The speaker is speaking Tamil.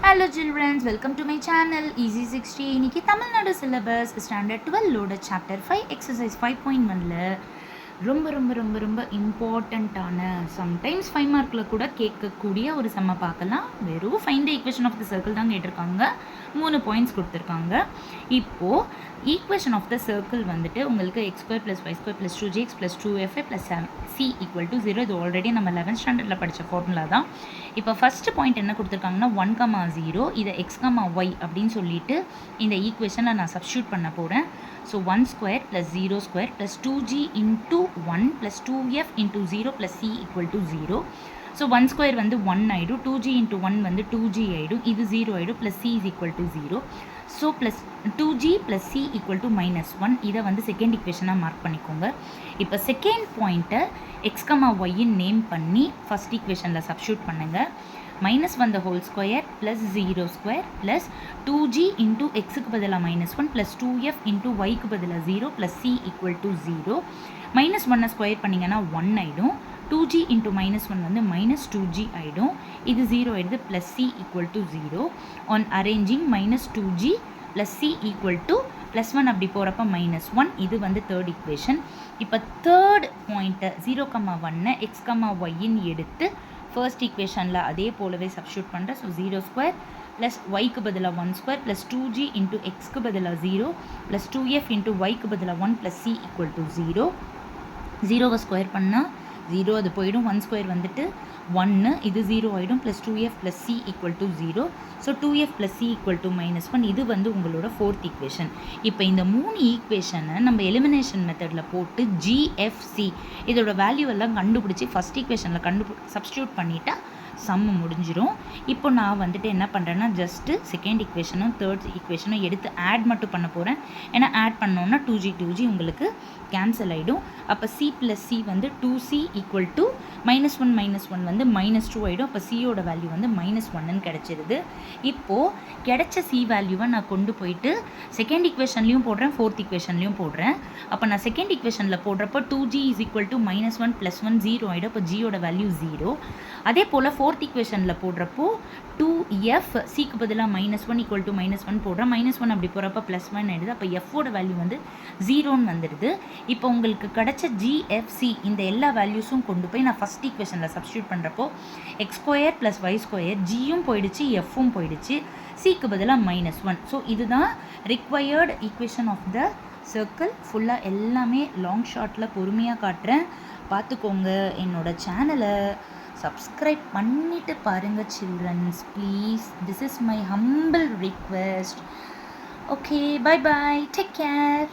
Hello children, welcome to my channel Easy 60. இன்னைக்கு Tamil Nadu syllabus standard 12 லோட chapter 5 exercise 5.1ல ரொம்ப ரொம்ப ரொம்ப ரொம்ப இம்பார்ட்டண்ட்டான சம்டைம்ஸ் 5 மார்க்கில் கூட கேட்கக்கூடிய ஒரு செம்ம பார்க்கலாம். வெறும் find the equation of the circle தான் கேட்டிருக்காங்க. 3 பாயிண்ட்ஸ் கொடுத்துருக்காங்க. இப்போது ஈக்குவேஷன் ஆஃப் த சர்க்கிள் வந்துட்டு உங்களுக்கு x² + y² + 2gx + 2fa + c = 0. இது ஆல்ரெடி நம்ம 11th ஸ்டாண்டர்டில் படித்த ஃபார்முலா தான். இப்போ ஃபஸ்ட்டு பாயிண்ட் என்ன கொடுத்துருக்காங்கன்னா 1, 0 இதை x, y அப்படின்னு சொல்லிட்டு இந்த ஈக்குவேஷனில் நான் சப்ஸ்டியூட் பண்ண போகிறேன். So 1² + 0² + 2g × 1 + 2f × 0 + c = 0. So 1² வந்து 1 ஆகிடும், 2g × 1 வந்து 2g ஆகிடும், இது 0 ஆகிடும், + c = 0. So plus 2g + c = -1. இதை வந்து செகண்ட் ஈக்குவேஷனாக மார்க் பண்ணிக்கோங்க. இப்போ செகண்ட் பாயிண்ட்டை x, y நேம் பண்ணி ஃபஸ்ட் ஈக்குவேஷனில் சப்ஸ்டியூட் பண்ணுங்கள். -1 the whole square + 0 square + 2g × x பதிலாக -1 + 2f × y பதிலாக 0 + c = 0. -1 ஸ்கொயர் பண்ணிங்கன்னா 1 ஆகிடும், 2g × -1 வந்து -2g ஆகிடும், இது 0 ஆகிடுது, + c = 0. on arranging -2g + c = +1 அப்படி போகிறப்ப -1. இது வந்து தேர்ட் ஈக்குவேஷன். இப்போ தேர்ட் பாயிண்ட்டை 0, 1 x, y எடுத்து ஃபர்ஸ்ட் ஈக்குவேஷனில் அதே போலவே சப்ஸ்டியூட் பண்ணுறேன். ஸோ 0² + yக்கு பதிலாக 1² + 2g × xக்கு பதிலாக 0 + 2f × yக்கு பதிலாக 1 + c = 0. 0வை ஸ்கொயர் பண்ணால் 0 அது போயிடும், 1² வந்துட்டு 1, இது 0 ஆகிடும், + 2f + c = 0. So 2f + c = -1. இது வந்து உங்களோட ஃபோர்த் ஈக்குவேஷன். இப்போ இந்த 3 ஈக்குவேஷனை நம்ம எலிமினேஷன் மெத்தடில் போட்டு GFC இதோட வேல்யூ எல்லாம் கண்டுபிடிச்சி ஃபஸ்ட் ஈக்குவேஷனில் சப்ஸ்டியூட் பண்ணிட்டா சம்மு முடிஞ்சிடும். இப்போ நான் வந்துட்டு என்ன பண்ணுறேன்னா ஜஸ்ட்டு செகண்ட் ஈக்குவேஷனும் தேர்ட் ஈக்குவேஷனும் எடுத்து ஆட் மட்டும் பண்ண போகிறேன். ஏன்னா ஆட் பண்ணோன்னா 2g உங்களுக்கு கேன்சல் ஆகிடும். அப்போ c + c வந்து 2c = -1 வந்து -2 ஆகிடும். அப்போ சியோட வேல்யூ வந்து -1ன்னு கிடச்சிருது. இப்போது கிடைச்ச c வேல்யூவை நான் கொண்டு போயிட்டு செகண்ட் ஈக்குவேஷன்லேயும் போடுறேன், ஃபோர்த் ஈக்குவேஷன்லேயும் போடுறேன். அப்போ நான் செகண்ட் ஈக்குவேஷனில் போடுறப்போ 2g = -1 + 1 0 ஆகிடும். அப்போ ஜியோட வேல்யூ 0. அதே போல் ஃபோர்த் ஈக்குவேஷனில் போடுறப்போ 2f சிக்கு பதிலாக -1 = -1 போடுறேன், -1 அப்படி போகிறப்ப +1 ஆகிடுது. அப்போ எஃபோட வேல்யூ வந்து 0ன்னு வந்துடுது. இப்போ உங்களுக்கு கிடச்ச GFC இந்த எல்லா வேல்யூஸும் கொண்டு போய் நான் ஃபஸ்ட் ஈக்குவேஷனில் சப்ஸ்டியூட் பண்ணுறப்போ x² + y², ஜியும் போயிடுச்சு, எஃப்பும் போயிடுச்சு, சிக்கு பதிலாக -1. ஸோ இதுதான் required equation of the circle. ஃபுல்லாக எல்லாமே லாங் ஷார்ட்டில் பொறுமையாக காட்டுறேன், பார்த்துக்கோங்க. என்னோட சேனலை சப்ஸ்கிரைப் பண்ணிட்டு பாருங்கள் childrens, please. This is my humble request. Okay, bye bye, take care.